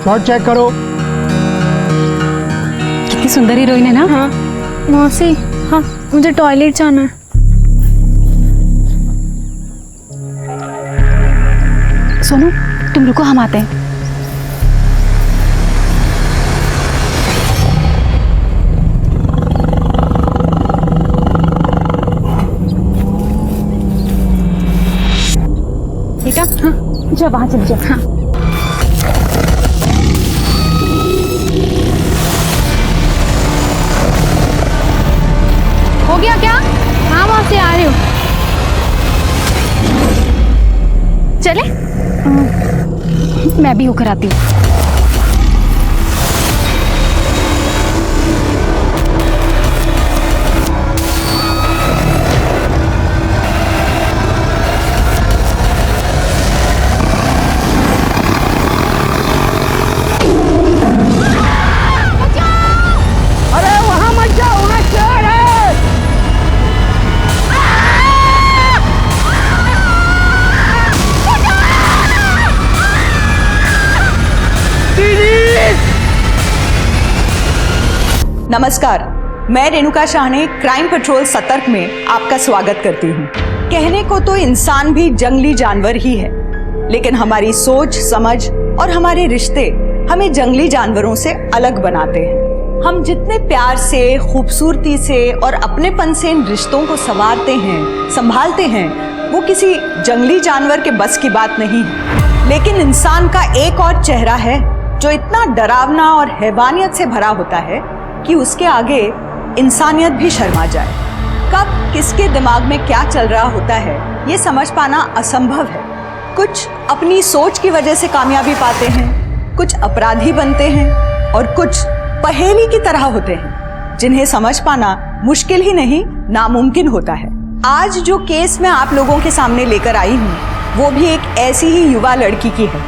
Shot check करो। कितनी सुंदर हीरोइन है ना। हाँ मौसी, हाँ मुझे टॉयलेट जाना है। सोनू तुम रुको, हम आते हैं। बेटा हाँ जा, वहां चल जा। हाँ हो गया क्या? हाँ मौसी आ रही हूँ। चले मैं भी होकर आती हूँ। अरे वहां मत जाओ, वहां शेर है। नमस्कार, मैं रेणुका शाहने क्राइम पेट्रोल सतर्क में आपका स्वागत करती हूँ। कहने को तो इंसान भी जंगली जानवर ही है, लेकिन हमारी सोच समझ और हमारे रिश्ते हमें जंगली जानवरों से अलग बनाते हैं। हम जितने प्यार से, खूबसूरती से और अपनेपन से इन रिश्तों को संवारते हैं, संभालते हैं, वो किसी जंगली जानवर के बस की बात नहीं है। लेकिन इंसान का एक और चेहरा है जो इतना डरावना और हैवानियत से भरा होता है कि उसके आगे इंसानियत भी शर्मा जाए। कब किसके दिमाग में क्या चल रहा होता है ये समझ पाना असंभव है। कुछ अपनी सोच की वजह से कामयाबी पाते हैं, कुछ अपराधी बनते हैं और कुछ पहेली की तरह होते हैं जिन्हें समझ पाना मुश्किल ही नहीं नामुमकिन होता है। आज जो केस मैं आप लोगों के सामने लेकर आई हूँ वो भी एक ऐसी ही युवा लड़की की है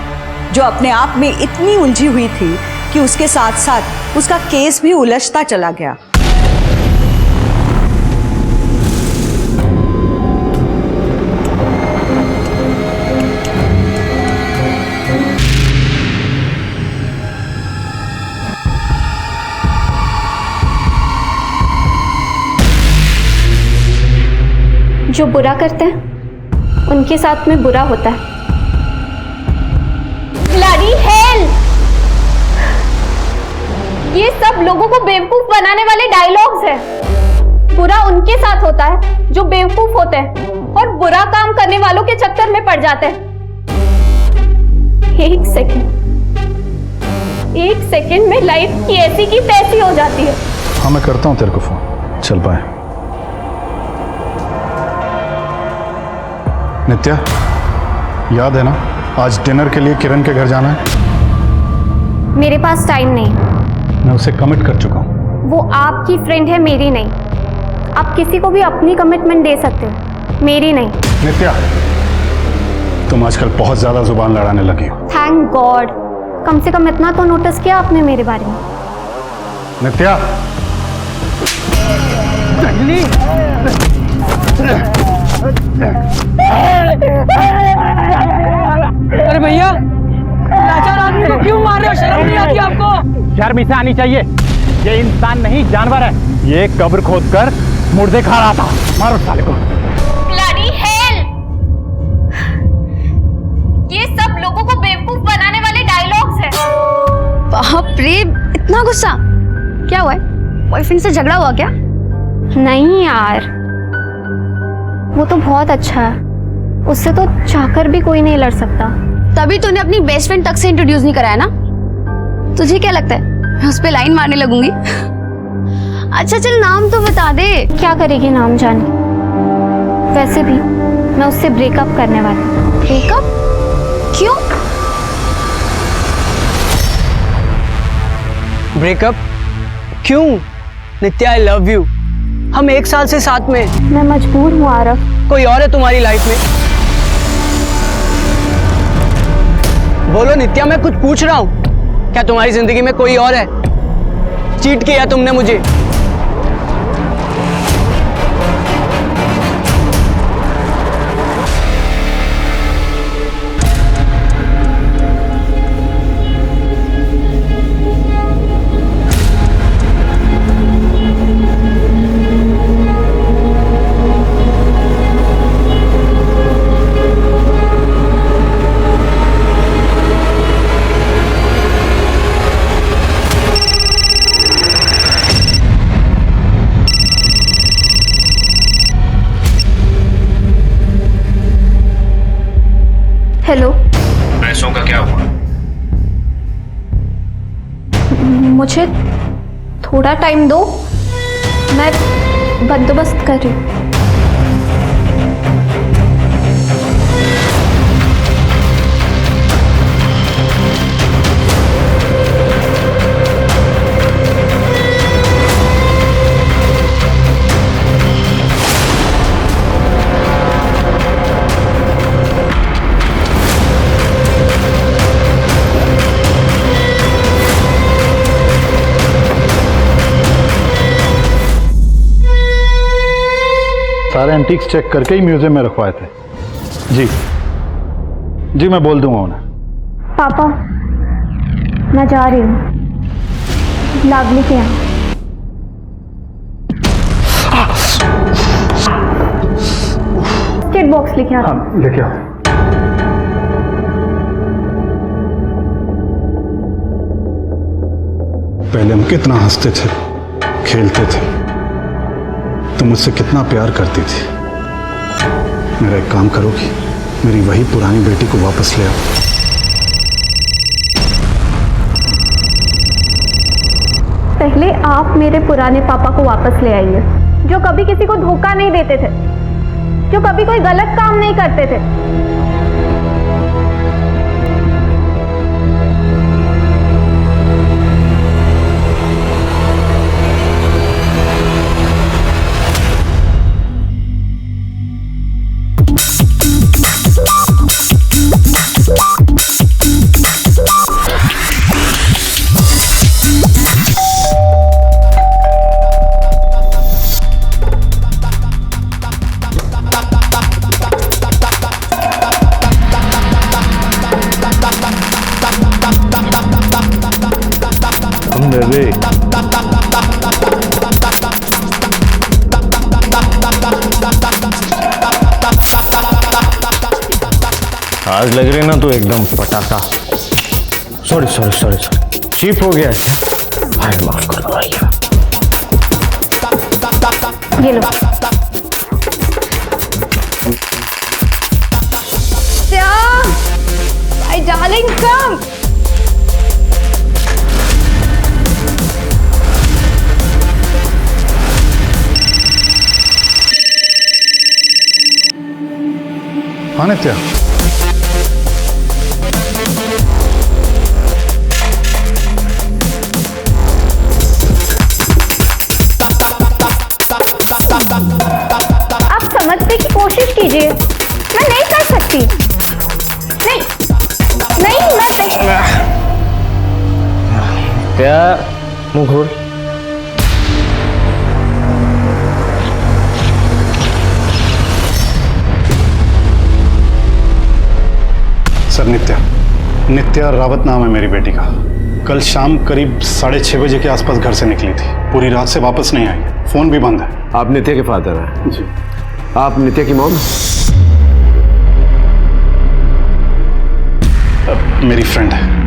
जो अपने आप में इतनी उलझी हुई थी कि उसके साथ साथ उसका केस भी उलझता चला गया। जो बुरा करते हैं उनके साथ में बुरा होता है। Bloody hell! ये सब लोगों को बेवकूफ बनाने वाले डायलॉग्स हैं। बुरा उनके साथ होता है जो बेवकूफ होते हैं और बुरा काम करने वालों के चक्कर में पड़ जाते हैं। एक सेकंड में लाइफ की ऐसी की तैसी हो जाती है। हाँ मैं करता हूँ तेरे को फोन, चल पाए। नित्या, याद है ना आज डिनर के लिए किरण के घर जाना है? मेरे पास टाइम नहीं। मैं उसे कमिट कर चुका हूँ। वो आपकी फ्रेंड है, मेरी नहीं। आप किसी को भी अपनी कमिटमेंट दे सकते हो, मेरी नहीं। नित्या, तुम आजकल बहुत ज्यादा जुबान लड़ाने लगी हो। थैंक गॉड, कम से कम इतना तो नोटिस किया आपने मेरे बारे में। नित्या, अरे भैया, लाचार आदमी को क्यों मार रहे हो? शर्म नहीं आती आपको? शर्म इसे आनी चाहिए। ये इंसान नहीं जानवर है। ये कब्र खोदकर मुर्दे खा रहा था। मारो साले को। Bloody hell! ये सब लोगों को बेवकूफ बनाने वाले डायलॉग्स हैं। बाप रे, इतना गुस्सा क्या हुआ है? बॉयफ्रेंड से झगड़ा हुआ क्या? नहीं यार, वो तो बहुत अच्छा है। उससे तो चाहकर भी कोई नहीं लड़ सकता। तभी तूने अपनी बेस्ट फ्रेंड तक से इंट्रोड्यूस नहीं कराया ना? तुझे क्या लगता है मैं उस पे लाइन मारने लगूंगी? अच्छा चल नाम तो बता दे। क्या करेगी नाम जाने। वैसे भी मैं उससे ब्रेकअप करने वाली हूँ। ब्रेकअप? क्यों? ब्रेकअप क्यों? नित्या, आई लव यू। हम 1 साल से साथ में। मैं मजबूर हूँ आरव। कोई और है तुम्हारी लाइफ में? बोलो नित्या, मैं कुछ पूछ रहा हूँ। क्या तुम्हारी जिंदगी में कोई और है? चीट किया तुमने मुझे। थोड़ा टाइम दो, मैं बंदोबस्त कर रही हूँ। सारे एंटीक्स चेक करके ही म्यूजियम में रखवाए थे। जी जी, मैं बोल दूंगा उन्हें। पापा, मैं जा रही हूँ लावली के यहाँ। स्केट बॉक्स लेके आता हूँ। लेके आओ। पहले हम कितना हंसते थे, खेलते थे, तुम मुझसे कितना प्यार करती थी। मेरा एक काम करोगी, मेरी वही पुरानी बेटी को वापस ले आओ। पहले आप मेरे पुराने पापा को वापस ले आइए, जो कभी किसी को धोखा नहीं देते थे, जो कभी कोई गलत काम नहीं करते थे। आज लग रही ना तो एकदम पटाखा। Sorry sorry sorry sorry, cheap हो गया क्या? भाई माफ कर दो भैया। ये लो। My darling, come. हाँ नित्या, आप समझने की कोशिश कीजिए, मैं नहीं कर सकती। नहीं नहीं, मैं क्या मुंह खोल। सर नित्या रावत नाम है मेरी बेटी का। कल शाम करीब 6:30 बजे के आसपास घर से निकली थी, पूरी रात से वापस नहीं आई, फोन भी बंद है। आप नित्या के फादर हैं? जी। आप नित्या की मॉम? मेरी फ्रेंड है।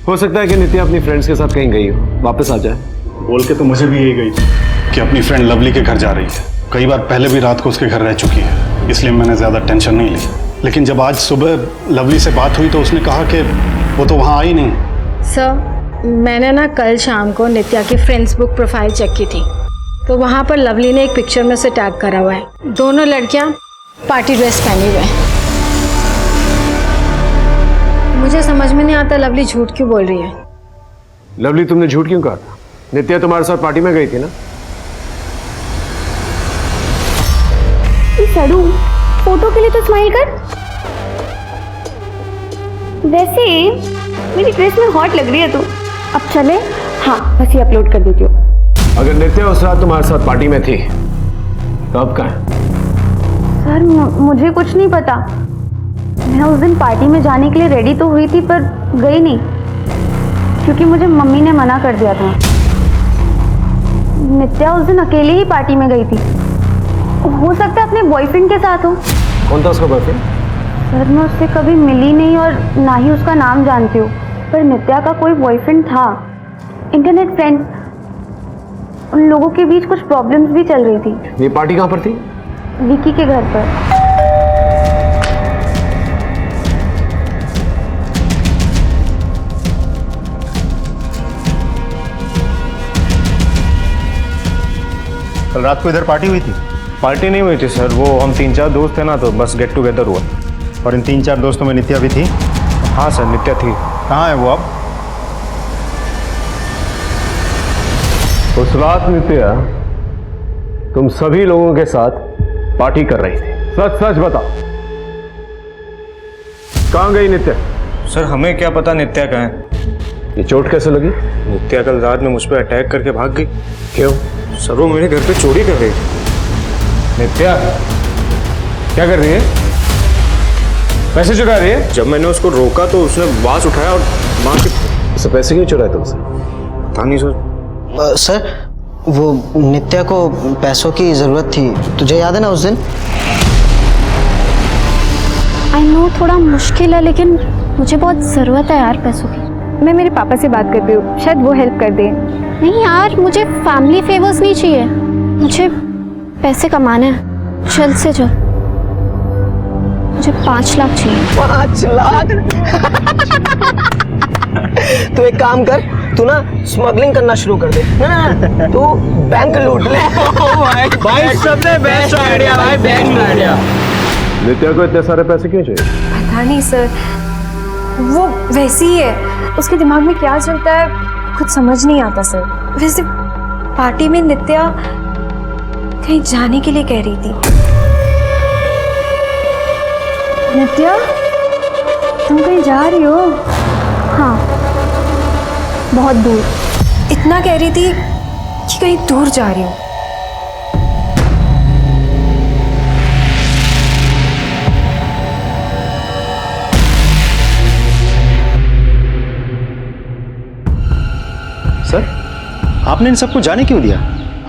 हो सकता है कि नित्या अपनी फ्रेंड्स के साथ कहीं गई हो, वापस आ जाए। बोल के तो मुझे भी यही गई कि अपनी फ्रेंड लवली के घर जा रही है। कई बार पहले भी रात को उसके घर रह चुकी है, इसलिए मैंने ज़्यादा टेंशन नहीं ली। लेकिन जब आज सुबह लवली से बात हुई तो उसने कहा कि वो तो वहाँ आई नहीं। सर, मैंने ना कल शाम को नित्या की फ्रेंड्स बुक प्रोफाइल चेक की थी, तो वहाँ पर लवली ने एक पिक्चर में से टैग करा हुआ है। दोनों लड़कियाँ पार्टी ड्रेस पहनी हुई हैं। मुझे समझ में नहीं आता लवली झूठ क्यों बोल रही है। लवली, तुमने झूठ क्यों कहा था? नित्या तुम्हारे साथ पार्टी में गई थी ना? सड़ू, फोटो के लिए तो स्माइल कर। वैसे मेरी ड्रेस में हॉट लग रही है तू। अब चले? हाँ, बस ये अपलोड कर देती हूँ। अगर नित्या उस रात तुम्हारे साथ पार्टी में थी तो अब कहाँ है? सर, मुझे कुछ नहीं पता। मैं उस दिन पार्टी में जाने के लिए रेडी तो हुई थी, पर गई नहीं, क्योंकि मुझे मम्मी ने मना कर दिया था। नित्या उस दिन अकेले ही पार्टी में गई थी। हो सकता है अपने बॉयफ्रेंड के साथ हो। कौन था उसका बॉयफ्रेंड? सर, मैं उससे कभी मिली नहीं और ना ही उसका नाम जानती हूँ, पर नित्या का कोई बॉयफ्रेंड था, इंटरनेट फ्रेंड। उन लोगों के बीच कुछ प्रॉब्लम्स भी चल रही थी। ये पार्टी कहाँ पर थी? विकी के घर पर। कल रात को इधर पार्टी हुई थी? पार्टी नहीं हुई थी सर, वो हम 3-4 दोस्त थे ना, तो बस गेट टुगेदर हुआ। और इन 3-4 दोस्तों में नित्या भी थी? हाँ सर, नित्या थी। कहाँ है वो अब? उस रात नित्या तुम सभी लोगों के साथ पार्टी कर रही थी, सच सच बताओ, कहाँ गई नित्या? सर हमें क्या पता नित्या कहाँ है। ये चोट कैसे लगी? नित्या कल रात में मुझ पर अटैक करके भाग गई। क्यों? सर वो मेरे घर पे चोरी कर रही थी। नित्या क्या कर रही है? पैसे चुरा रही है? जब मैंने उसको रोका तो उसने बांस उठाया और मार के। उसे पैसे क्यों चुराए तुमसे? पता नहीं सर। सर वो नित्या को पैसों की ज़रूरत थी, तुझे याद है ना उस दिन? आई नो थोड़ा मुश्किल है, लेकिन मुझे बहुत ज़रूरत है यार पैसों की। मैं मेरे पापा से बात करती हूँ, शायद वो हेल्प कर दें। नहीं यार, मुझे फैमिली फेवर्स नहीं चाहिए, मुझे पैसे कमाने हैं, जल्द से जल्द। मुझे 5 लाख चाहिए। 5 लाख? तू एक काम कर, तू ना स्मगलिंग करना शुरू कर दे ना, तू बैंक लूट ले। भाई सबसे बेस्ट आइडिया भाई, बैंक आइडिया। नित्या को इतने सारे पैसे क्यों चाहिए? पता नहीं सर, वो वैसी ही है, उसके दिमाग में क्या चलता है कुछ समझ नहीं आता सर। वैसे पार्टी में नित्या कहीं जाने के लिए कह रही थी। नित्या तुम कहीं जा रही हो? हाँ, बहुत दूर। इतना कह रही थी कि कहीं दूर जा रही हो। सर आपने इन सबको जाने क्यों दिया?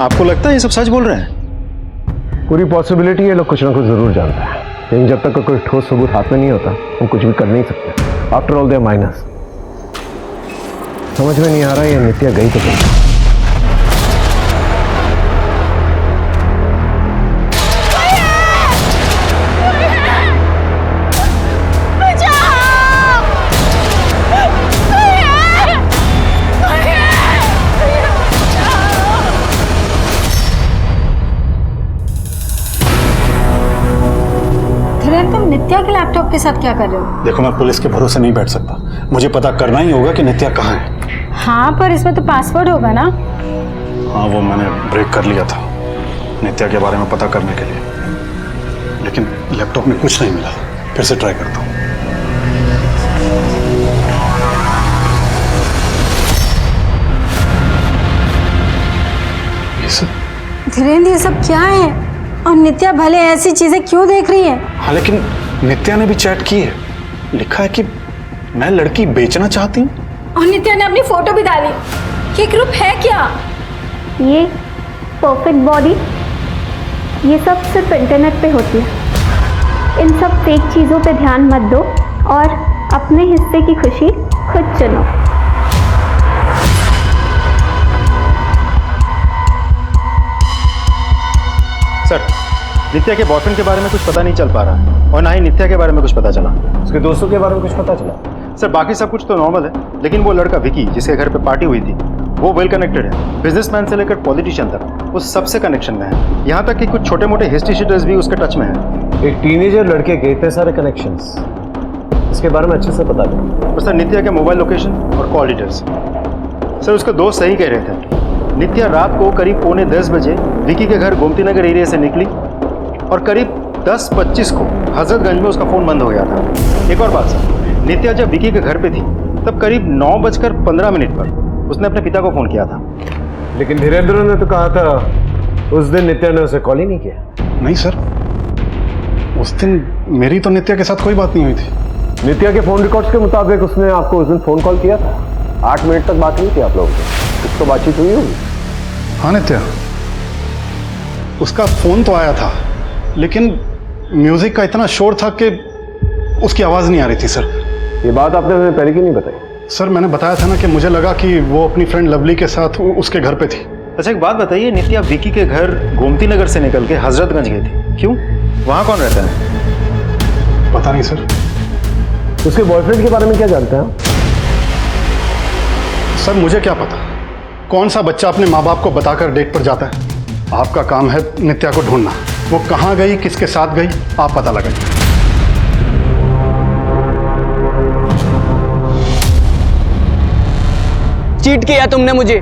आपको लगता है ये सब सच बोल रहे हैं? पूरी पॉसिबिलिटी ये लोग कुछ ना कुछ जरूर जानता है, लेकिन जब तक कोई ठोस सबूत हाथ में नहीं होता हम कुछ भी कर नहीं सकते। After all they minus. समझ में नहीं आ रहा ये नित्या गई तो गई। तुम नित्या के लैपटॉप के साथ क्या कर रहे हो? देखो मैं पुलिस के भरोसे नहीं बैठ सकता, मुझे पता करना ही होगा कि नित्या कहाँ है। हाँ पर इसमें तो पासवर्ड होगा ना? हाँ वो मैंने ब्रेक कर लिया था नित्या के बारे में पता करने के लिए, लेकिन लैपटॉप में कुछ नहीं मिला। फिर से ट्राई करता हूँ। धीरेन्द्र ये सब क्या है? और नित्या भले ऐसी चीजें क्यों देख रही है? हाँ लेकिन नित्या ने भी चैट की है, लिखा है कि मैं लड़की बेचना चाहती हूँ। और नित्या ने अपनी फोटो भी डाली। ये ग्रुप है क्या? ये परफेक्ट बॉडी, ये सब सिर्फ इंटरनेट पे होती है। इन सब फेक चीज़ों पे ध्यान मत दो और अपने हिस्से की खुशी खुद चुनो। सर नित्या के बॉयफ्रेंड के बारे में कुछ पता नहीं चल पा रहा और ना ही नित्या के बारे में कुछ पता चला। उसके दोस्तों के बारे में कुछ पता चला? सर बाकी सब कुछ तो नॉर्मल है, लेकिन वो लड़का विकी जिसके घर पे पार्टी हुई थी वो वेल कनेक्टेड है। बिजनेसमैन से लेकर पॉलिटिशियन तक वो सबसे कनेक्शन में है। यहाँ तक कि कुछ छोटे मोटे हिस्ट्री शीटर्स भी उसके टच में है। एक टीनेजर लड़के के इतने सारे कनेक्शंस, इसके बारे में अच्छे से पता चला। और सर नित्या के मोबाइल लोकेशन और कॉल डिटेल्स, सर उसके दोस्त सही कह रहे थे। नित्या रात को करीब 9:45 बजे विकी के घर गोमती नगर एरिया से निकली और करीब 10:25 को हजरतगंज में उसका फ़ोन बंद हो गया था। एक और बात सर, नित्या जब विकी के घर पे थी तब करीब 9:15 पर उसने अपने पिता को फ़ोन किया था। लेकिन धीरेन्द्र ने तो कहा था उस दिन नित्या ने उसे कॉल ही नहीं किया। नहीं सर, उस दिन मेरी तो नित्या के साथ कोई बात नहीं हुई थी। नित्या के फोन रिकॉर्ड्स के मुताबिक उसने आपको उस दिन फोन कॉल किया था। 8 मिनट तक बात हुई थी आप लोगों की, कुछ तो बातचीत हुई होगी। हाँ नित्या, उसका फ़ोन तो आया था लेकिन म्यूज़िक का इतना शोर था कि उसकी आवाज़ नहीं आ रही थी। सर ये बात आपने हमें पहले क्यों नहीं बताई? सर मैंने बताया था ना कि मुझे लगा कि वो अपनी फ्रेंड लवली के साथ उसके घर पे थी। अच्छा एक बात बताइए, नित्या विकी के घर गोमती नगर से निकल के हजरतगंज गई थी, क्यों? वहाँ कौन रहता है? पता नहीं सर। उसके बॉयफ्रेंड के बारे में क्या जानते हैं? सर मुझे क्या पता, कौन सा बच्चा अपने माँ बाप को बताकर डेट पर जाता है? आपका काम है नित्या को ढूंढना। वो कहाँ गई, किसके साथ गई, आप पता लगाइए। चीट किया तुमने मुझे,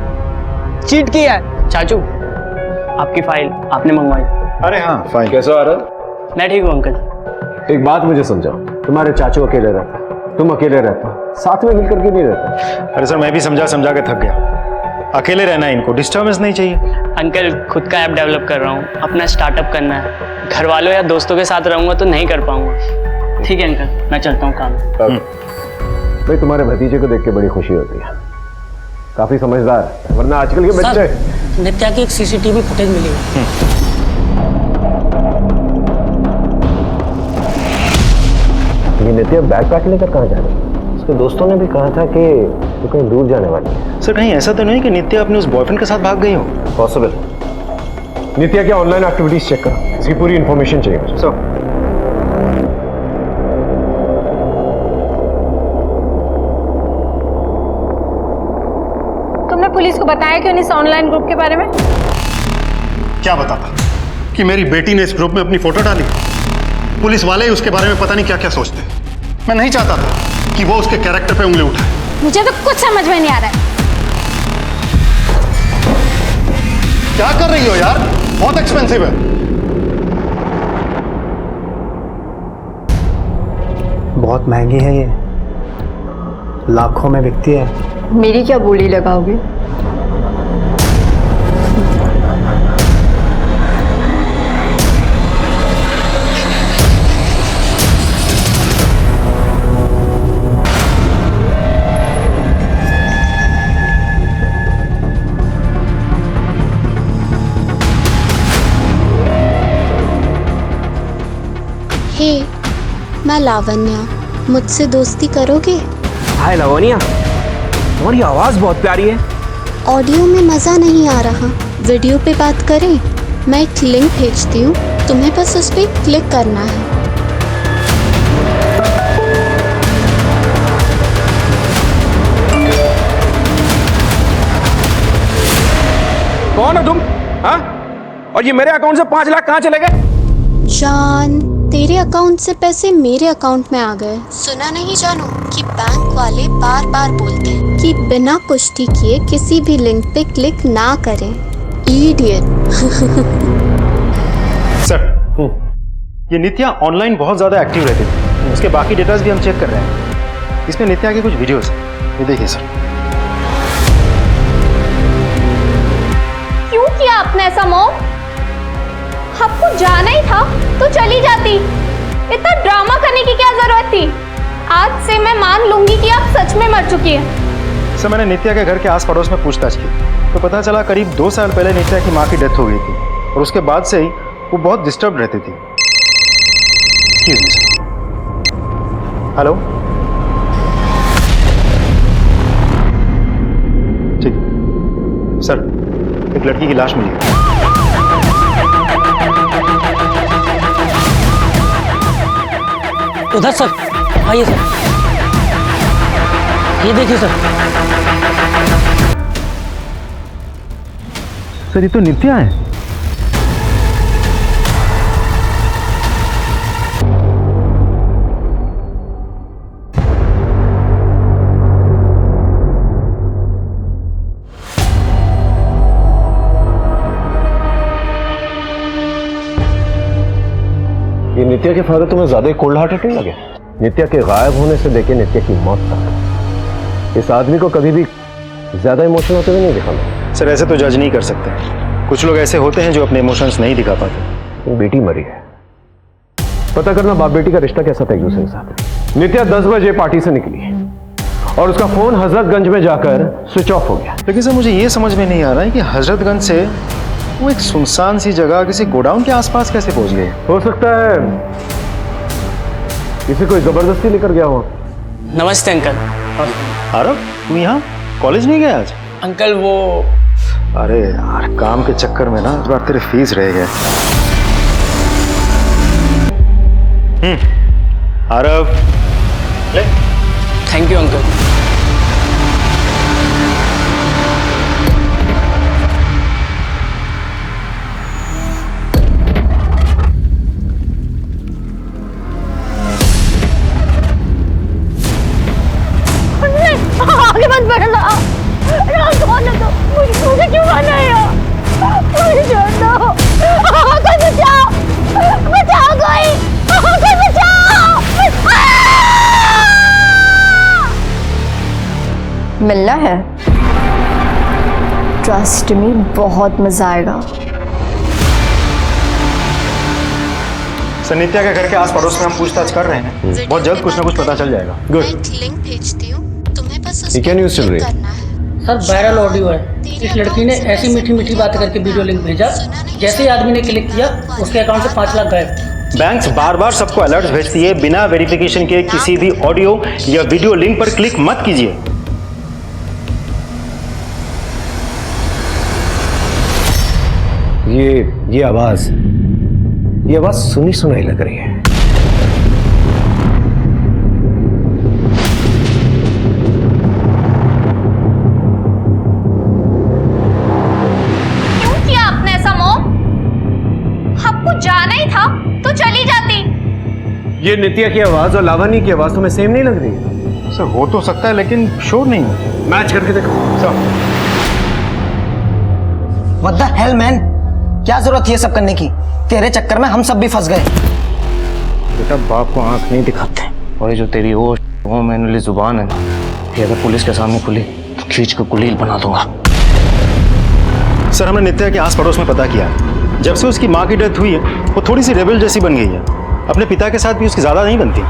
चीट किया है। चाचू, आपकी फाइल आपने मंगवाई। अरे हाँ, फाइन। कैसा आ रहा? मैं ठीक हूँ अंकल। एक बात मुझे समझाओ, तुम्हारे चाचू अकेले रहते, तुम अकेले रहते, साथ में मिलकर के नहीं रहते। अरे सर, मैं भी समझा समझा के थक गया। अकेले रहना है, इनको डिस्टर्बेंस नहीं चाहिए। अंकल, खुद का ऐप डेवलप कर रहा हूँ, अपना स्टार्टअप करना है। घर वालों या दोस्तों के साथ रहूँगा तो नहीं कर पाऊंगा। ठीक है अंकल, मैं चलता हूँ काम। भाई, तुम्हारे भतीजे को देख के बड़ी खुशी होती है, काफी समझदार है, वरना आजकल के बच्चे। नित्या की एक सीसीटीवी फुटेज मिली है। ये नित्या बैग पैक लेकर कहाँ जा रही है? उसके दोस्तों ने भी कहा था कि वो कहीं दूर जाने वाली है। सर, कहीं ऐसा तो नहीं कि नित्या अपने उस बॉयफ्रेंड के साथ भाग गई हो? पॉसिबल। नित्या की ऑनलाइन एक्टिविटीज चेक करो, इसकी पूरी इंफॉर्मेशन चाहिए मुझे। सर, तुमने पुलिस को बताया क्यों इस ऑनलाइन ग्रुप के बारे में? क्या बताता कि मेरी बेटी ने इस ग्रुप में अपनी फोटो डाली? पुलिस वाले ही उसके बारे में पता नहीं क्या क्या सोचते हैं। मैं नहीं चाहता था कि वो उसके कैरेक्टर पे उंगली उठाए। मुझे तो कुछ समझ में नहीं आ रहा है। क्या कर रही हो यार? बहुत एक्सपेंसिव है। बहुत महंगी है ये, लाखों में बिकती है। मेरी क्या बोली लगाओगे? हे, मैं लावण्या, मुझसे दोस्ती करोगे? हाय लावण्या, तुम्हारी आवाज बहुत प्यारी है। ऑडियो में मज़ा नहीं आ रहा, वीडियो पे बात करें? मैं एक लिंक भेजती हूँ, तुम्हें बस उस पर क्लिक करना है। कौन हो तुम? हाँ? और ये मेरे अकाउंट से 5 लाख कहाँ चले गए? जान, तेरे अकाउंट से पैसे मेरे अकाउंट में आ गए। सुना नहीं जानू कि बैंक वाले बार बार बोलते हैं कि बिना पुष्टि किए किसी भी लिंक पे क्लिक ना करें। इडियट। सर, ये नित्या ऑनलाइन बहुत ज्यादा एक्टिव रहती थी। उसके बाकी डेटास भी हम चेक कर रहे हैं। इसमें नित्या के कुछ वीडियोस हैं, ये देखिए सर। क्यों किया आपने ऐसा मॉम? आपको जाना ही था तो चली जाती, इतना ड्रामा करने की क्या जरूरत थी? आज से मैं मान लूंगी कि आप सच में मर चुकी हैं। सर, मैंने नित्या के घर के आस पड़ोस में पूछताछ की तो पता चला करीब 2 साल पहले नित्या की माँ की डेथ हो गई थी और उसके बाद से ही वो बहुत डिस्टर्ब रहती थी। Excuse me sir. हेलो, ठीक सर, एक लड़की की लाश मिली है। उधर सर, आइए सर, ये देखिए सर। सर, ये तो नित्या है। ये नित्या के फादर तुम्हें ज्यादा कोल्ड हार्टेड नहीं लगे? नित्या के गायब होने से लेके नित्या की मौत तक इस आदमी को कभी भी ज्यादा इमोशनल होते हुए नहीं देखा मैं। सर, ऐसे तो जज नहीं कर सकते। कुछ लोग ऐसे होते हैं जो अपने इमोशंस नहीं दिखा पाते। बेटी मरी है, पता करना बाप बेटी का रिश्ता कैसा था एक दूसरे के साथ। नित्या 10 बजे पार्टी से निकली और उसका फोन हजरतगंज में जाकर स्विच ऑफ हो गया। लेकिन सर, मुझे ये समझ में नहीं आ रहा है कि हजरतगंज से वो एक सुनसान सी जगह किसी गोडाउन के आसपास कैसे पहुंच गए? हो सकता है किसी कोई जबरदस्ती लेकर गया हो। नमस्ते अंकल। आरव, तू यहाँ कॉलेज नहीं गया आज? अंकल वो, अरे यार, काम के चक्कर में ना इस बार तेरे फीस रह गए। आरव, ले। Thank you uncle. है। ट्रस्ट मी, बहुत मजा आएगा। सर नित्या के घर के आस पड़ोस में हम पूछताछ कर रहे हैं, बहुत जल्द कुछ ना कुछ पता चल जाएगा। मैं एक लिंक भेजती हूँ, तुम्हें बस उस ये क्या न्यूज़ चल रही है? करना है। सर वायरल ऑडियो है। इस लड़की ने ऐसी मीठी मीठी बात करके वीडियो लिंक भेजा, जैसे ही आदमी ने क्लिक किया उसके अकाउंट से 5 लाख गायब। बैंक्स बार बार सबको अलर्ट भेजती है, बिना वेरिफिकेशन के किसी भी ऑडियो या वीडियो लिंक पर क्लिक मत कीजिए। ये आवाज सुनी सुनाई लग रही है। क्यों किया आपने ऐसा मोम? आपको जाना ही था तो चली जाती। ये नित्या की आवाज और लावणी की आवाज तुम्हें सेम नहीं लग रही? सर हो तो सकता है लेकिन श्योर नहीं है। मैच करके देखो sir. What the hell man? क्या जरूरत थी ये सब करने की? तेरे चक्कर में हम सब भी फंस गए। बेटा बाप को आंख नहीं दिखाते, और ये जो तेरी वो मैनुअली जुबान है ना, ये अगर पुलिस के सामने खुली तो खींच कर कुलील बना दूंगा। सर हमने नित्या के आस पड़ोस में पता किया है, जब से उसकी माँ की डेथ हुई है वो थोड़ी सी रेबल जैसी बन गई है। अपने पिता के साथ भी उसकी ज़्यादा नहीं बनती।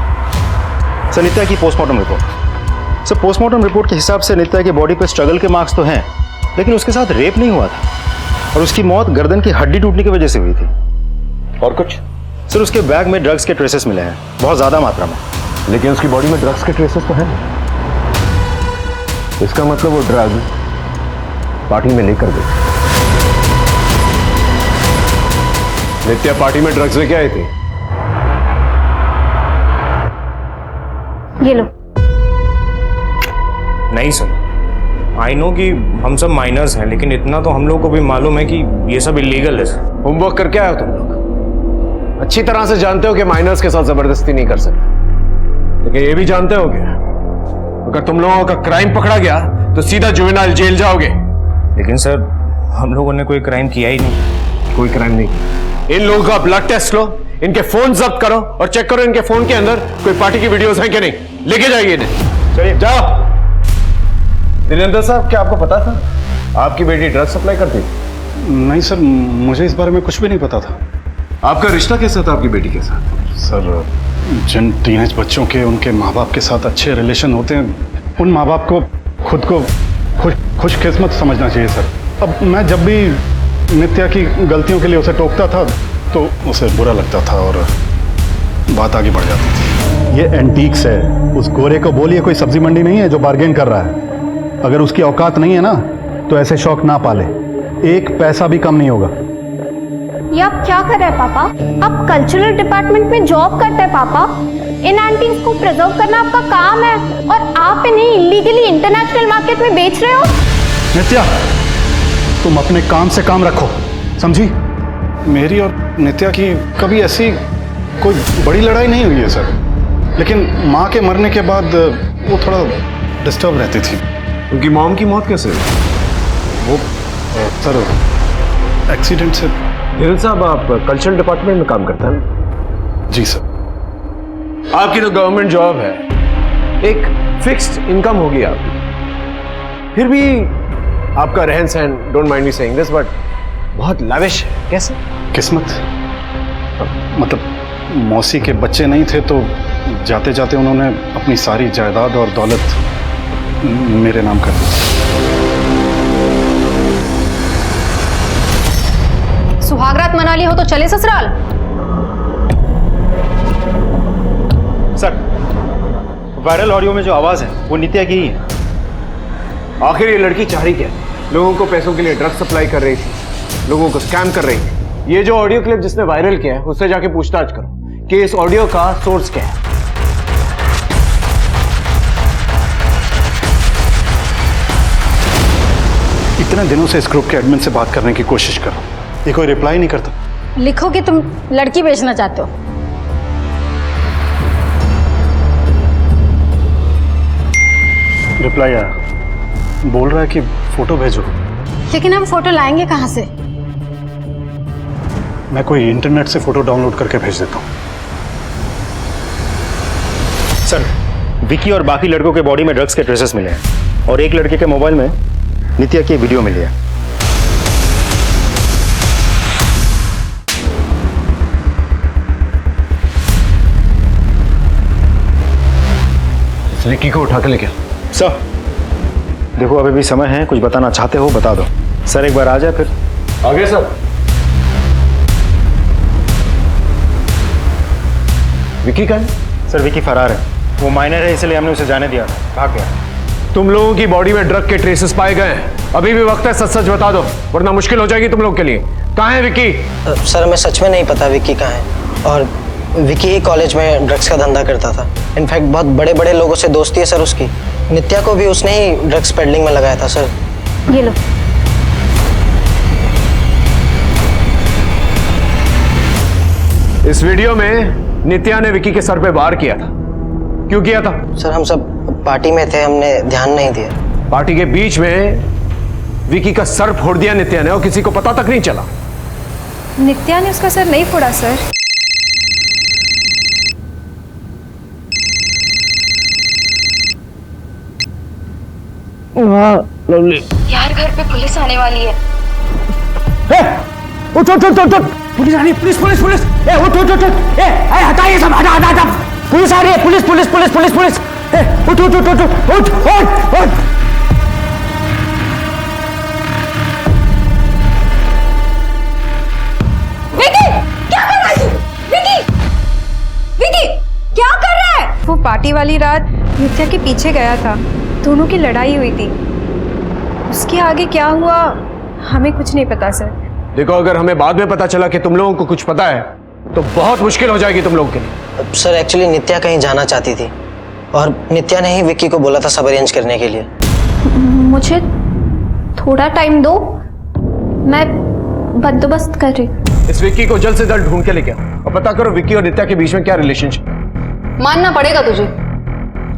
सर नित्या की postmortem report. Sir postmortem report के हिसाब से नित्या की बॉडी पे स्ट्रगल के मार्क्स तो हैं, लेकिन उसके साथ रेप नहीं हुआ था, और उसकी मौत गर्दन की हड्डी टूटने की वजह से हुई थी। और कुछ? सर उसके बैग में ड्रग्स के ट्रेसेस मिले हैं, बहुत ज़्यादा मात्रा में। लेकिन उसकी बॉडी में ड्रग्स के ट्रेसेस तो हैं। इसका मतलब वो ड्रग पार्टी में लेकर गई। नित्या पार्टी में ड्रग्स लेके आई थी। ये लो। नहीं सर, आई नो कि हम सब माइनर्स हैं, लेकिन इतना तो हम लोग को भी मालूम है कि ये सब इलीगल है सर। होमवर्क करके आए हो तुम लोग? अच्छी तरह से जानते हो कि माइनर्स के साथ जबरदस्ती नहीं कर सकते, लेकिन ये भी जानते हो कि अगर तुम लोगों का क्राइम पकड़ा गया तो सीधा जुवेनाइल जेल जाओगे। लेकिन सर हम लोगों ने कोई क्राइम किया ही नहीं। कोई क्राइम नहीं। इन लोगों का ब्लड टेस्ट लो, इनके फोन जब्त करो और चेक करो इनके फोन के अंदर कोई पार्टी की वीडियोस हैं कि नहीं। लेके जाइए इन्हें। चलिए जाओ। दिनेंद्र साहब, क्या आपको पता था आपकी बेटी ड्रग सप्लाई करती थी? नहीं सर, मुझे इस बारे में कुछ भी नहीं पता था। आपका रिश्ता कैसा था आपकी बेटी के साथ? सर जिन टीनेज बच्चों के उनके माँ बाप के साथ अच्छे रिलेशन होते हैं, उन माँ बाप को खुद को खुशकिस्मत समझना चाहिए सर। अब मैं जब भी नित्या की गलतियों के लिए उसे टोकता था तो उसे बुरा लगता था और बात आगे बढ़ जाती थी। ये एंटीक्स है, उस गोरे को बोलिए कोई सब्जी मंडी नहीं है जो बार्गेन कर रहा है। अगर उसकी औकात नहीं है ना तो ऐसे शौक ना पाले, एक पैसा भी कम नहीं होगा। ये आप क्या कर रहे हैं पापा? आप कल्चरल डिपार्टमेंट में जॉब करते हैं पापा। इन एंटीक्स को प्रिजर्व करना आपका काम है, और आप इन्हें इलीगली इंटरनेशनल मार्केट में बेच रहे हो। नित्या, तुम अपने काम से काम रखो, समझी? मेरी और नित्या की कभी ऐसी कोई बड़ी लड़ाई नहीं हुई है सर, लेकिन माँ के मरने के बाद वो थोड़ा डिस्टर्ब रहती थी। उनकी मॉम की मौत कैसे? वो सर एक्सीडेंट से। धीरज साहब, आप कल्चरल डिपार्टमेंट में काम करते हैं? जी सर। आपकी तो गवर्नमेंट जॉब है, एक फिक्स्ड इनकम होगी आपकी, फिर भी आपका रहन सहन, don't mind me saying this, but बहुत लाविश है। कैसे? किस्मत। मतलब मौसी के बच्चे नहीं थे तो जाते जाते उन्होंने अपनी सारी जायदाद और दौलत मेरे नाम कर दी। सुहागरात मना ली हो तो चले ससुराल। सर वायरल ऑडियो में जो आवाज है वो नित्या की ही है। आखिर ये लड़की चाह रही क्या? लोगों को पैसों के लिए ड्रग्स सप्लाई कर रही थी, लोगों को स्कैम कर रही थी। ये जो ऑडियो क्लिप जिसने वायरल किया है उससे जाके पूछताछ करो कि इस ऑडियो का सोर्स क्या है। इतने दिनों से इस ग्रुप के एडमिन से बात करने की कोशिश करो, ये कोई रिप्लाई नहीं करता। लिखो कि तुम लड़की बेचना चाहते हो। रिप्लाई आया, बोल रहा है कि फोटो भेजो। लेकिन हम फोटो लाएंगे कहाँ से? मैं कोई इंटरनेट से फोटो डाउनलोड करके भेज देता हूँ। सर विकी और बाकी लड़कों के बॉडी में ड्रग्स के ट्रेसेस मिले हैं। और एक लड़के के मोबाइल में नित्या की वीडियो मिली है। विक्की को उठा के लेके सर देखो अभी भी समय है, कुछ बताना चाहते हो बता दो। सर एक बार आ जाए फिर। आगे सर। विक्की कहाँ है? सर विक्की फरार है, वो माइनर है इसलिए हमने उसे जाने दिया, भाग गया। तुम लोगों की बॉडी में ड्रग के ट्रेसेस पाए गए हैं, अभी भी वक्त है, सच सच बता दो वरना मुश्किल हो जाएगी तुम लोग के लिए। कहाँ है विक्की? सर हमें सच में नहीं पता विक्की कहाँ है, और विक्की ही कॉलेज में ड्रग्स का धंधा करता था। इनफैक्ट बहुत बड़े बड़े लोगों से दोस्ती है सर उसकी। नित्या को भी उसने ही ड्रग्स पेडलिंग में लगाया था सर। ये लो। इस वीडियो में नित्या ने विक्की के सर पे वार किया था, क्यों किया था? सर हम सब पार्टी में थे, हमने ध्यान नहीं दिया। पार्टी के बीच में विक्की का सर फोड़ दिया नित्या ने और किसी को पता तक नहीं चला। नित्या ने उसका सर नहीं फोड़ा सर। यार घर पे पुलिस आने वाली है। उठ उठ उठ उठ, पुलिस आ रही है, पुलिस पुलिस पुलिस। ए उठ उठ उठ उठ, ए हटाइए सब, हटा हटा हटा, पुलिस आ रही है, police police police police police. ए उठ उठ उठ उठ उठ उठ उठ। विकी क्या कर रहा है? विकी विकी क्या कर रहा है? वो पार्टी वाली रात नित्या के पीछे गया था, दोनों की लड़ाई हुई थी। उसके आगे क्या हुआ हमें कुछ नहीं पता सर। देखो अगर हमें बाद में पता चला कि तुम लोगों को कुछ पता है तो बहुत मुश्किल हो जाएगी तुम लोगों के लिए। सर एक्चुअली नित्या कहीं जाना चाहती थी और नित्या ने ही विक्की को बोला था सब अरेंज करने के लिए। मुझे थोड़ा टाइम दो, मैं बंदोबस्त कर रही। इस विक्की को जल्द से जल्द ढूंढ के लेके आओ और पता करो विक्की और नित्या के बीच में क्या रिलेशनशिप। मानना पड़ेगा तुझे,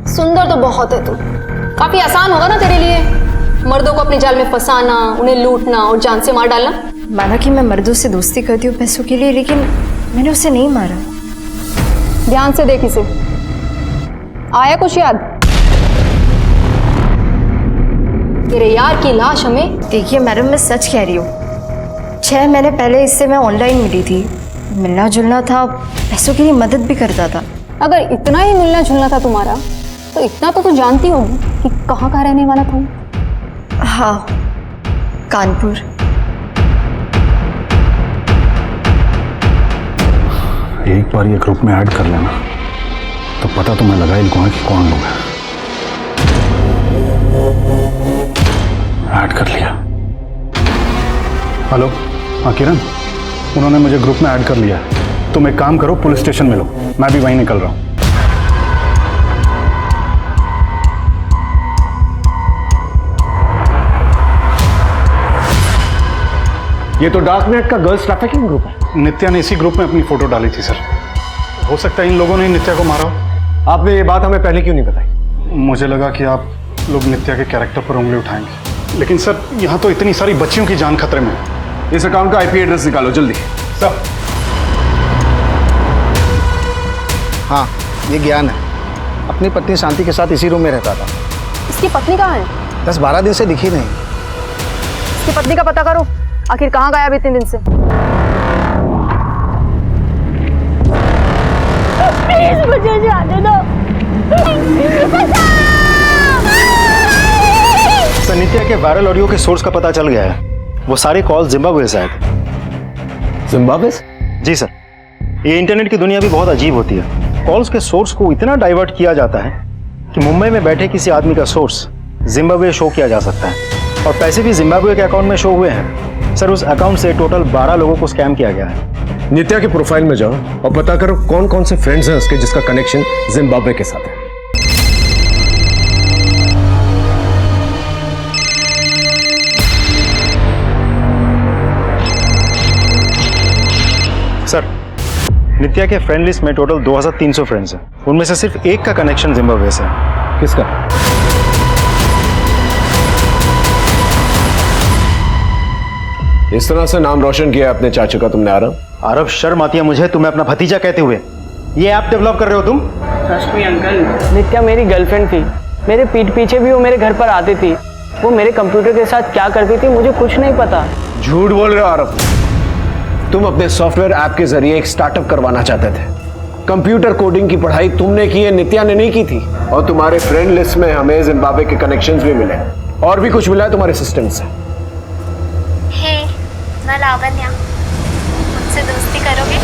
सुंदर तो बहुत है तू, काफी आसान होगा ना तेरे लिए मर्दों को अपने जाल में फंसाना, उन्हें लूटना और जान से मार डालना। माना कि मैं मर्दों से दोस्ती करती हूँ पैसों के लिए, लेकिन मैंने उसे नहीं मारा। ध्यान से देख इसे, आया कुछ याद? तेरे यार की लाश हमें। देखिए मैडम मैं सच कह रही हूँ, 6 महीने पहले इससे मैं ऑनलाइन मिली थी, मिलना जुलना था, पैसों के लिए मदद भी करता था। अगर इतना ही मिलना जुलना था तुम्हारा तो इतना तो तू जानती होगी कि कहाँ का रहने वाला था। हाँ कानपुर। एक बार ये ग्रुप में ऐड कर लेना तो पता तो मैं लगा ही लूंगा कि कौन लोग हैं। ऐड कर लिया। हेलो हाँ किरण, उन्होंने मुझे ग्रुप में ऐड कर लिया। तुम एक काम करो, पुलिस स्टेशन मिलो, मैं भी वहीं निकल रहा हूँ। ये तो डार्क नेट का गर्ल्स ट्रैफिकिंग ग्रुप है। नित्या ने इसी ग्रुप में अपनी फोटो डाली थी सर। हो सकता है इन लोगों ने नित्या को मारा हो। आपने ये बात हमें पहले क्यों नहीं बताई? मुझे लगा कि आप लोग नित्या के कैरेक्टर पर उंगली उठाएंगे, लेकिन सर यहाँ तो इतनी सारी बच्चियों की जान खतरे में है। इस अकाउंट का आईपी एड्रेस निकालो जल्दी। सर हाँ ये ज्ञान है, अपनी पत्नी शांति के साथ इसी रूम में रहता था। इसकी पत्नी कहाँ है? 10-12 दिन से दिखी नहीं। इसकी पत्नी का पता करो, आखिर कहाँ गायब इतने दिन से। प्लीज मुझे जाने दो। सर नित्या के वायरल ऑडियो के सोर्स का पता चल गया है, वो सारे कॉल जिम्बाब्वे से आए थे। जिम्बाब्वे? जी सर, ये इंटरनेट की दुनिया भी बहुत अजीब होती है। कॉल्स के सोर्स को इतना डाइवर्ट किया जाता है कि मुंबई में बैठे किसी आदमी का सोर्स जिम्बाब्वे शो किया जा सकता है, और पैसे भी जिम्बाब्वे के अकाउंट में शो हुए हैं। सर उस अकाउंट से टोटल 12 लोगों को स्कैम किया गया है। नित्या के प्रोफाइल में जाओ और पता करो कौन कौन से फ्रेंड्स हैं उसके जिसका कनेक्शन जिम्बाब्वे के साथ है। सर नित्या के फ्रेंड लिस्ट में टोटल 2300 फ्रेंड्स हैं, उनमें से सिर्फ एक का कनेक्शन जिम्बाब्वे से है। किसका? इस तरह से नाम रोशन किया अपने चाचू का तुमने। आरव शर्म आती है मुझे तुम्हें अपना भतीजा कहते हुए। ये ऐप डेवलप कर रहे हो तुम? ट्रस्ट मी अंकल, नित्या मेरी गर्लफ्रेंड थी, मेरे पीठ पीछे भी वो मेरे घर पर आती थी। वो मेरे कंप्यूटर के साथ क्या करती थी मुझे कुछ नहीं पता। झूठ बोल रहे हो आरव। तुम अपने सॉफ्टवेयर ऐप के जरिए एक स्टार्टअप करवाना चाहते थे। कंप्यूटर कोडिंग की पढ़ाई तुमने की है, नित्या ने नहीं की थी। और तुम्हारे फ्रेंड लिस्ट में हमें जिम्बाब्वे के कनेक्शंस भी मिले और भी कुछ मिला है तुम्हारे सिस्टम से। हे, मैं लावण्या, मुझसे दोस्ती करोगे?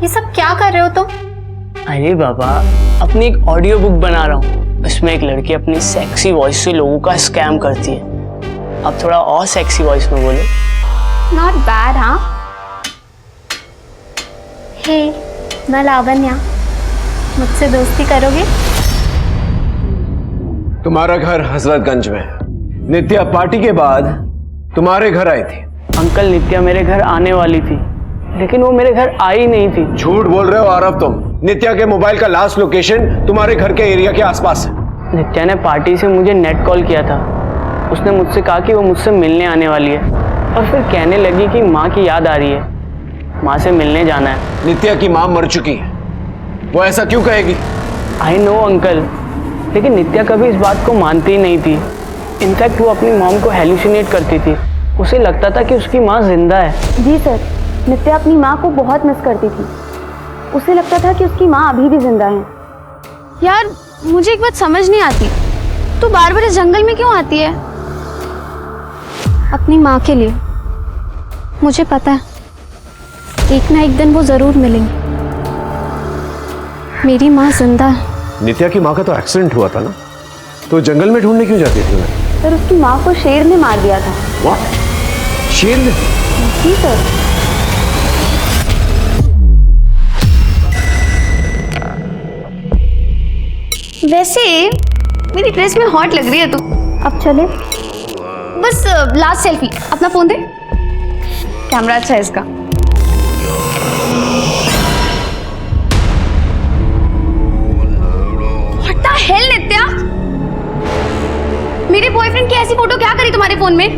ये सब क्या कर रहे हो तुम? अरे बाबा, अपनी एक ऑडियो बुक बना रहा हूँ। उसमें एक लड़की अपनी सेक्सी वॉइस से लोगों का स्कैम करती है। अब थोड़ा और सेक्सी वॉइस में बोलो। नॉट बैड, हाँ। हे, मैं लावण्या, मुझसे दोस्ती करोगे? तुम्हारा घर हजरतगंज में। नित्या पार्टी के बाद तुम्हारे घर आई थी। अंकल, नित्या मेरे घर आने वाली थी लेकिन वो मेरे घर आई नहीं थी। झूठ बोल रहे हो आरव तुम। नित्या के मोबाइल का लास्ट लोकेशन तुम्हारे घर के एरिया के आसपास है। नित्या ने पार्टी से मुझे नेट कॉल किया था। उसने मुझसे कहा कि वो मुझसे मिलने आने वाली है और फिर कहने लगी कि माँ की याद आ रही है, माँ से मिलने जाना है। नित्या की माँ मर चुकी है, वो ऐसा क्यों कहेगी? आई नो अंकल, लेकिन नित्या कभी इस बात को मानती ही नहीं थी। इनफैक्ट वो अपनी मॉम को हेलुसिनेट करती थी। उसे लगता था कि उसकी माँ जिंदा है। जी सर, नित्या अपनी माँ को बहुत मिस करती थी। उसे लगता था कि उसकी माँ अभी भी जिंदा है। यार, मुझे एक बात समझ नहीं आती, तू बार बार इस जंगल में क्यों आती है? अपनी माँ के लिए। मुझे पता है एक ना एक दिन वो जरूर मिलेंगी। मेरी माँ जिंदा है। नित्या की माँ का तो एक्सीडेंट हुआ था ना, तो जंगल में ढूंढने क्यों जाती थी? सर, उसकी माँ को शेर ने मार दिया था। व्हाट? शेर ने? जी सर। वैसे मेरी ड्रेस में हॉट लग रही है तू। अब चले? बस लास्ट सेल्फी। अपना फोन दे, कैमरा अच्छा है इसका। What the hell, नित्या? मेरे बॉयफ्रेंड की ऐसी फोटो क्या करी तुम्हारे फोन में?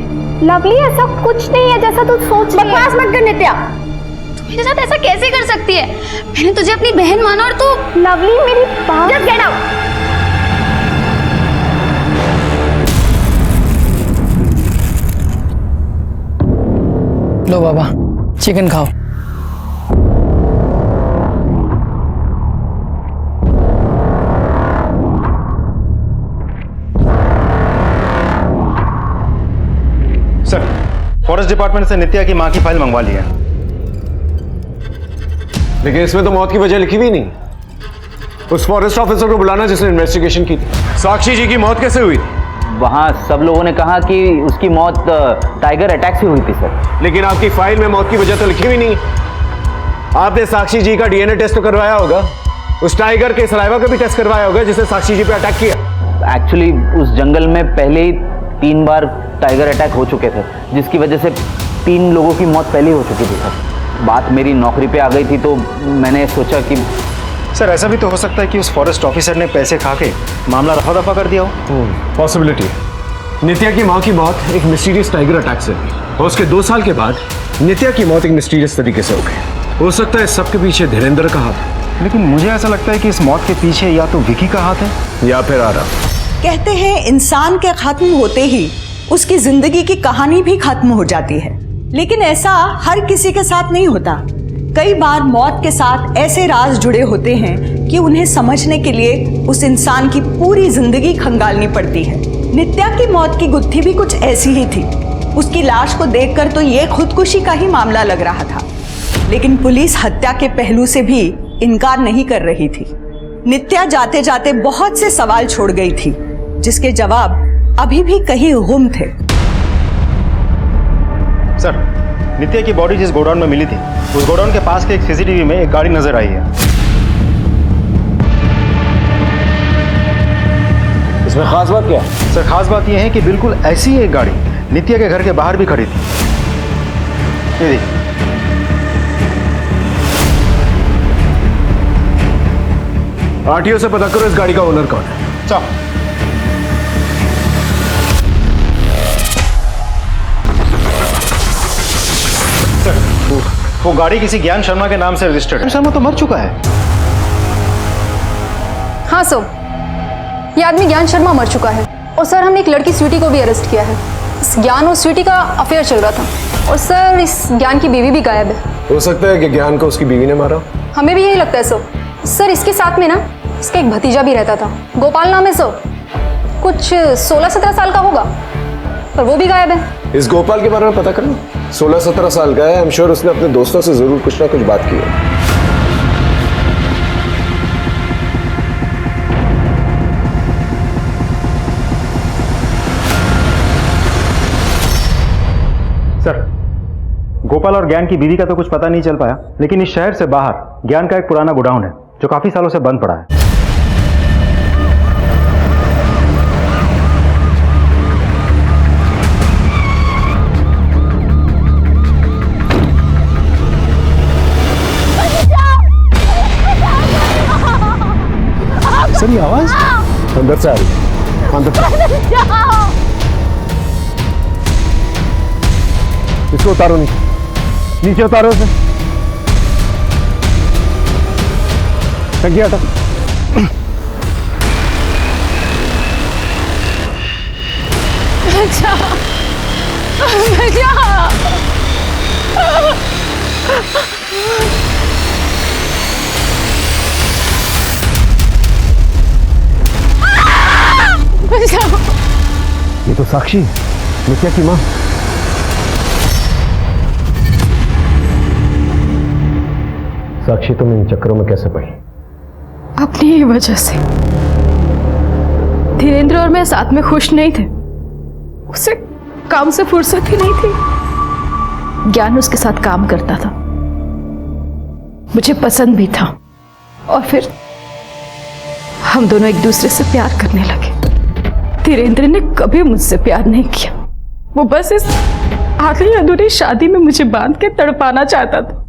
लवली, ऐसा कुछ नहीं है जैसा तू सोच रही है। बकवास मत कर नित्या। तू मेरे साथ ऐसा कैसे कर सकती है? मैंने तुझे अपनी बहन माना और तू। लवली, मेरी बात। Just get out. लो बाबा, चिकन खाओ। सर, फॉरेस्ट डिपार्टमेंट से नित्या की मां की फाइल मंगवा ली है। लेकिन इसमें तो मौत की वजह लिखी हुई नहीं। उस फॉरेस्ट ऑफिसर को बुलाना जिसने इन्वेस्टिगेशन की थी। साक्षी जी की मौत कैसे हुई थी? वहाँ सब लोगों ने कहा कि उसकी मौत टाइगर अटैक से हुई थी सर। लेकिन आपकी फाइल में मौत की वजह तो लिखी हुई नहीं। आपने साक्षी जी का डीएनए टेस्ट तो करवाया होगा, उस टाइगर के सलाइवा का भी टेस्ट करवाया होगा जिसने साक्षी जी पे अटैक किया। एक्चुअली उस जंगल में पहले ही 3 बार टाइगर अटैक हो चुके थे, जिसकी वजह से 3 लोगों की मौत पहले हो चुकी थी सर। बात मेरी नौकरी पे आ गई थी तो मैंने सोचा कि सर ऐसा भी तो हो सकता है कि उस फॉरेस्ट ऑफिसर ने पैसे खा के मामला रफा दफा कर दिया हो। पॉसिबिलिटी है। नित्या की माँ की मौत एक मिस्टीरियस टाइगर अटैक से हुई और उसके 2 साल के बाद नित्या की मौत एक मिस्टीरियस तरीके से हो गई। हो सकता है सबके पीछे धीरेन्द्र का हाथ है। लेकिन मुझे ऐसा लगता है कि इस मौत के पीछे या तो विकी का हाथ है या फिर आरा। कहते हैं इंसान के खत्म होते ही उसकी जिंदगी की कहानी भी खत्म हो जाती है, लेकिन ऐसा हर किसी के साथ नहीं होता। कई बार मौत के साथ ऐसे राज जुड़े होते हैं कि उन्हें समझने के लिए उस इंसान की पूरी जिंदगी खंगालनी पड़ती है। नित्या की मौत की गुत्थी भी कुछ ऐसी ही थी। उसकी लाश को देखकर तो ये खुदकुशी का ही मामला लग रहा था, लेकिन पुलिस हत्या के पहलू से भी इनकार नहीं कर रही थी। नित्या जाते जाते बहुत से सवाल छोड़ गई थी, जिसके जवाब अभी भी कहीं गुम थे। सर, नित्या की बॉडी जिस गोडाउन में मिली थी, उस गोडाउन के पास के एक सीसीटीवी में एक गाड़ी नजर आई है। इसमें खास बात क्या है? सर, खास बात यह है कि बिल्कुल ऐसी ही एक गाड़ी नित्या के घर के बाहर भी खड़ी थी। ये देखिए। आरटीओ से पता करो इस गाड़ी का ओनर कौन है। चलो। सर, वो गाड़ी किसी ज्ञान शर्मा के नाम से रजिस्टर्ड है। शर्मा तो मर चुका है। हाँ सर, ये आदमी ज्ञान शर्मा मर चुका है और सर हमने एक लड़की स्वीटी को भी अरेस्ट किया है। इस ज्ञान और स्वीटी का अफेयर चल रहा था और सर इस ज्ञान की बीवी भी गायब है। हो सकता है कि ज्ञान को उसकी बीवी ने मारा। हमें भी यही लगता है सर। सर इसके साथ में ना इसका एक भतीजा भी रहता था, गोपाल नाम है सर, कुछ 16-17 साल का होगा, पर वो भी गायब है। इस गोपाल के बारे में पता करना। 16-17 साल का है, आई एम श्योर उसने अपने दोस्तों से जरूर कुछ ना कुछ बात की है। सर, गोपाल और ज्ञान की बीवी का तो कुछ पता नहीं चल पाया, लेकिन इस शहर से बाहर ज्ञान का एक पुराना गोडाउन है जो काफी सालों से बंद पड़ा है। सर ये आवाज अंदर से आ रही है। अंदर इसको उतारो, नीचे उतारो उसे। टंकी हटा। ये तो साक्षी, नित्या की माँ। साक्षी तुम इन चक्करों में कैसे पड़ी? अपनी ही वजह से। धीरेन्द्र और मैं साथ में खुश नहीं थे, उसे काम से फुर्सत ही नहीं थी। ज्ञान उसके साथ काम करता था, मुझे पसंद भी था, और फिर हम दोनों एक दूसरे से प्यार करने लगे। धीरेन्द्र ने कभी मुझसे प्यार नहीं किया, वो बस इस आधी अधूरी शादी में मुझे बांध के तड़पाना चाहता था,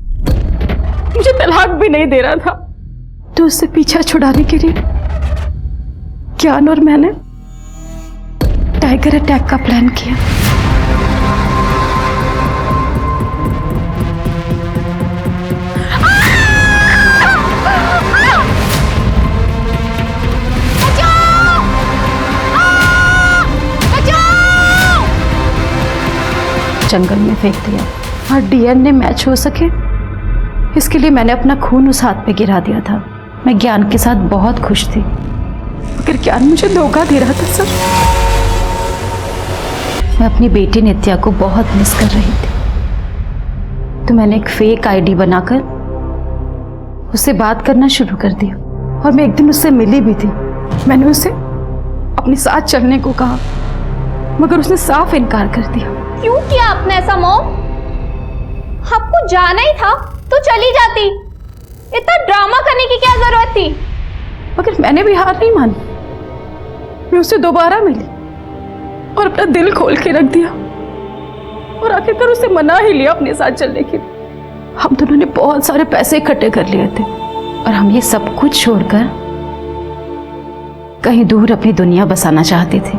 मुझे तलाक भी नहीं दे रहा था। तो उससे पीछा छुड़ाने के लिए ज्ञान और मैंने टाइगर अटैक का प्लान किया। जंगल में फेंक दिया और डीएनए मैच हो सके, इसके लिए मैंने अपना खून उस हाथ पे गिरा दिया था। मैं ज्ञान के साथ बहुत खुश थी, मगर ज्ञान मुझे धोखा दे रहा था सर। मैं अपनी बेटी नित्या को बहुत मिस कर रही थी, तो मैंने एक फेक आईडी बनाकर उससे बात करना शुरू कर दिया, और मैं एक दिन उससे मिली भी थी। मैंने उसे अपने साथ चलने को कहा, मगर उसने साफ इनकार कर दिया। क्यों किया आपने ऐसा मॉम? आपको जाना ही था तो चली जाती, इतना ड्रामा करने की क्या जरूरत थी? मगर मैंने भी हार नहीं मानी, मैं उससे दोबारा मिली और अपना दिल खोल के रख दिया, और आखिरकार उसे मना ही लिया अपने साथ चलने के लिए। हम दोनों ने बहुत सारे पैसे इकट्ठे कर लिए थे, और हम ये सब कुछ छोड़कर कहीं दूर अपनी दुनिया बसाना चाहते थे।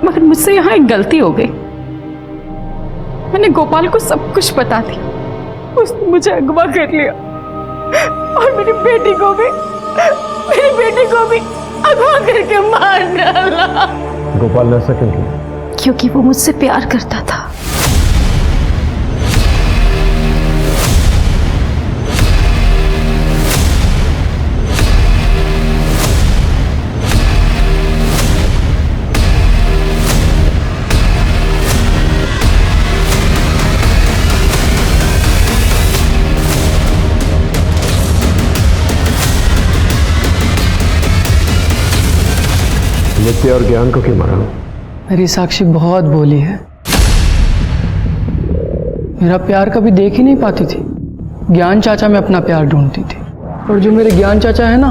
मगर मुझसे यहाँ एक गलती हो गई, मैंने गोपाल को सब कुछ बता दिया। उसने मुझे अगवा कर लिया और मेरी बेटी को भी अगवा करके मार डाला। गोपाल ने ऐसा क्यों किया? क्योंकि वो मुझसे प्यार करता था। नित्या और ज्ञान को क्यों मारा? मेरी साक्षी बहुत भोली है, मेरा प्यार कभी देख ही नहीं पाती थी। ज्ञान चाचा में अपना प्यार ढूंढती थी, और जो मेरे ज्ञान चाचा है ना,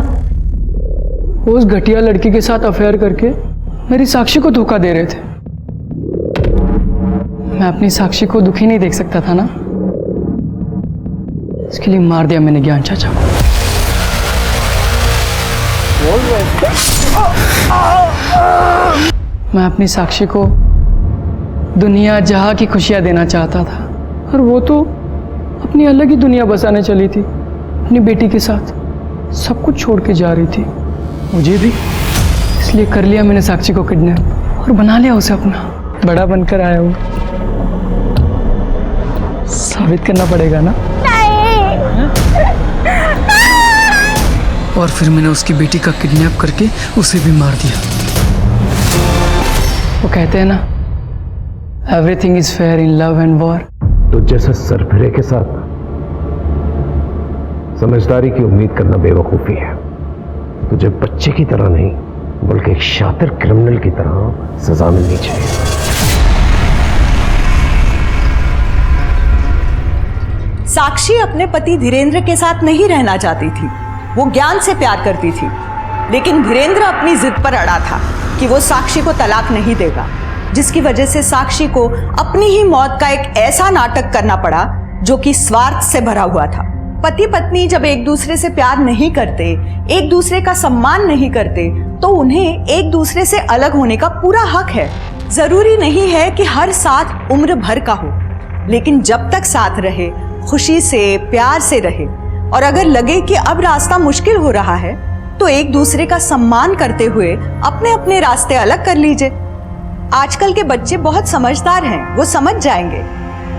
वो उस घटिया लड़की के साथ अफेयर करके मेरी साक्षी को धोखा दे रहे थे। मैं अपनी साक्षी को दुखी नहीं देख सकता था ना, इसके लिए मार दिया मैंने ज्ञान चाचा को। मैं अपनी साक्षी को दुनिया जहां की खुशियां देना चाहता था, और वो तो अपनी अलग ही दुनिया बसाने चली थी। अपनी बेटी के साथ सब कुछ छोड़ के जा रही थी। मुझे भी, इसलिए कर लिया मैंने साक्षी को किडनैप और बना लिया उसे अपना। बड़ा बनकर आया हूँ, साबित करना पड़ेगा ना। और फिर मैंने उसकी बेटी का किडनैप करके उसे भी मार दिया। वो कहते हैं ना, everything is fair in love and war. तो जैसे सरफिरे के साथ समझदारी की उम्मीद करना बेवकूफी है। तुझे बच्चे की तरह नहीं बल्कि एक शातिर क्रिमिनल की तरह सजा मिलनी चाहिए। साक्षी अपने पति धीरेन्द्र के साथ नहीं रहना चाहती थी, वो ज्ञान से प्यार करती थी। लेकिन धीरेन्द्र अपनी जिद पर अड़ा था कि वो साक्षी को तलाक नहीं देगा, जिसकी वजह से साक्षी को अपनी ही मौत का एक ऐसा नाटक करना पड़ा जो कि स्वार्थ से भरा हुआ था। पति पत्नी जब एक दूसरे से प्यार नहीं करते, एक दूसरे का सम्मान नहीं करते, तो उन्हें एक दूसरे से अलग होने का पूरा हक है। जरूरी नहीं है कि हर साथ उम्र भर का हो, लेकिन जब तक साथ रहे, खुशी से प्यार से रहे, और अगर लगे कि अब रास्ता मुश्किल हो रहा है तो एक दूसरे का सम्मान करते हुए अपने अपने रास्ते अलग कर लीजिए। आजकल के बच्चे बहुत समझदार हैं, वो समझ जाएंगे।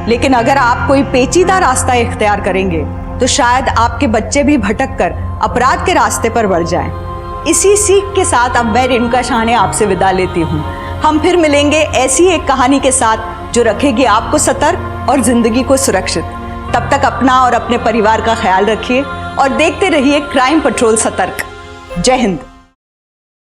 लेकिन अगर आप कोई पेचीदा रास्ता इख्तियार करेंगे तो शायद आपके बच्चे भी भटक कर अपराध के रास्ते पर बढ़ जाएं। इसी सीख के साथ अब मैं रेणुका शाहने आपसे विदा लेती हूँ। हम फिर मिलेंगे ऐसी एक कहानी के साथ जो रखेगी आपको सतर्क और जिंदगी को सुरक्षित। तब तक अपना और अपने परिवार का ख्याल रखिए और देखते रहिए क्राइम पेट्रोल सतर्क। जय हिंद।